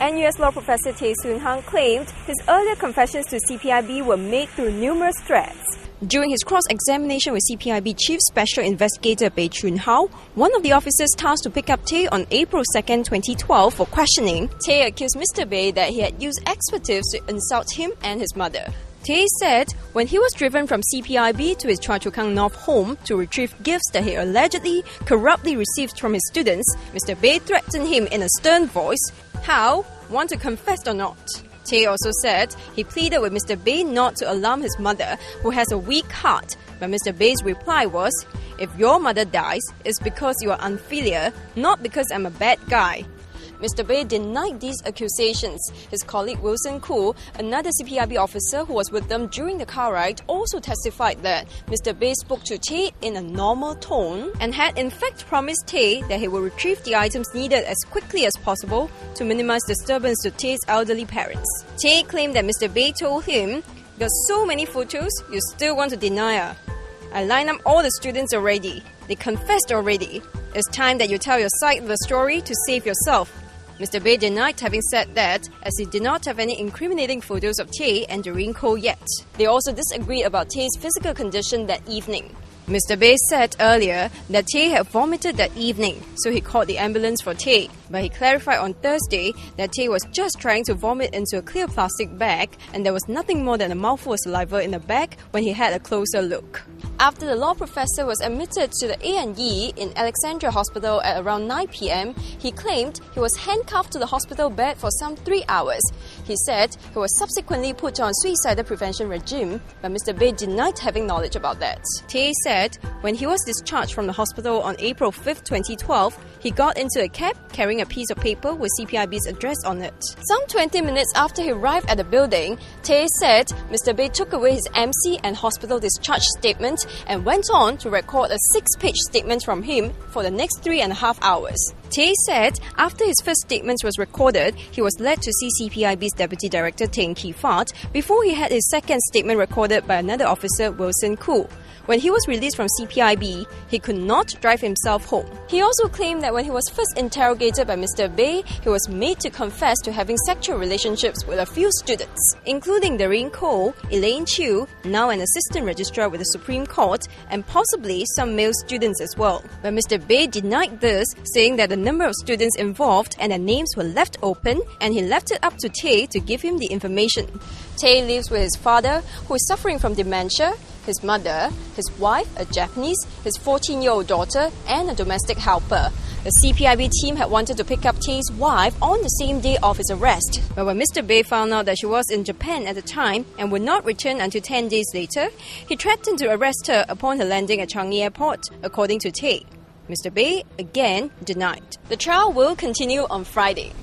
NUS law professor Tey Tsun Hang claimed his earlier confessions to CPIB were made through numerous threats. During his cross-examination with CPIB Chief Special Investigator Bay Chun, one of the officers tasked to pick up Tey on April 2, 2012 for questioning, Tey accused Mr. Bay that he had used expletives to insult him and his mother. Tey said when he was driven from CPIB to his Choa Chu Kang North home to retrieve gifts that he allegedly corruptly received from his students, Mr. Bay threatened him in a stern voice. How? Want to confess or not? Tey also said he pleaded with Mr. Bay not to alarm his mother, who has a weak heart, but Mr. Bay's reply was, "If your mother dies, it's because you are unfilial, not because I'm a bad guy." Mr. Bay denied these accusations. His colleague Wilson Koo, another CPIB officer who was with them during the car ride, also testified that Mr. Bay spoke to Tey in a normal tone and had in fact promised Tey that he would retrieve the items needed as quickly as possible to minimize disturbance to Tey's elderly parents. Tey claimed that Mr. Bay told him, "Got so many photos, you still want to deny? I lined up all the students already. They confessed already. It's time that you tell your side of the story to save yourself." Mr. Bay denied having said that, as he did not have any incriminating photos of Tey and Doreen Koh yet. They also disagreed about Tey's physical condition that evening. Mr. Bay said earlier that Tey had vomited that evening, so he called the ambulance for Tey. But he clarified on Thursday that Tey was just trying to vomit into a clear plastic bag and there was nothing more than a mouthful of saliva in the bag when he had a closer look. After the law professor was admitted to the A&E in Alexandra Hospital at around 9 p.m, he claimed he was handcuffed to the hospital bed for some 3 hours. He said he was subsequently put on suicidal prevention regime, but Mr. Bay denied having knowledge about that. Tey said when he was discharged from the hospital on April 5, 2012, he got into a cab carrying a piece of paper with CPIB's address on it. Some 20 minutes after he arrived at the building, Tey said Mr. Bay took away his MC and hospital discharge statement and went on to record a 6-page statement from him for the next 3.5 hours. Tey said after his first statement was recorded, he was led to see CPIB's Deputy Director Teng Kee-Fat before he had his second statement recorded by another officer, Wilson Koo. When he was released from CPIB, he could not drive himself home. He also claimed that when he was first interrogated by Mr. Bay, he was made to confess to having sexual relationships with a few students, including Doreen Koh, Elaine Chew, now an assistant registrar with the Supreme Court, and possibly some male students as well. But Mr. Bay denied this, saying that the number of students involved and their names were left open, and he left it up to Tey to give him the information. Tey lives with his father, who is suffering from dementia, his mother, his wife, a Japanese, his 14-year-old daughter, and a domestic helper. The CPIB team had wanted to pick up Tey's wife on the same day of his arrest. But when Mr. Bay found out that she was in Japan at the time and would not return until 10 days later, he threatened to arrest her upon her landing at Changi Airport, according to Tey. Mr. Bay again denied. The trial will continue on Friday.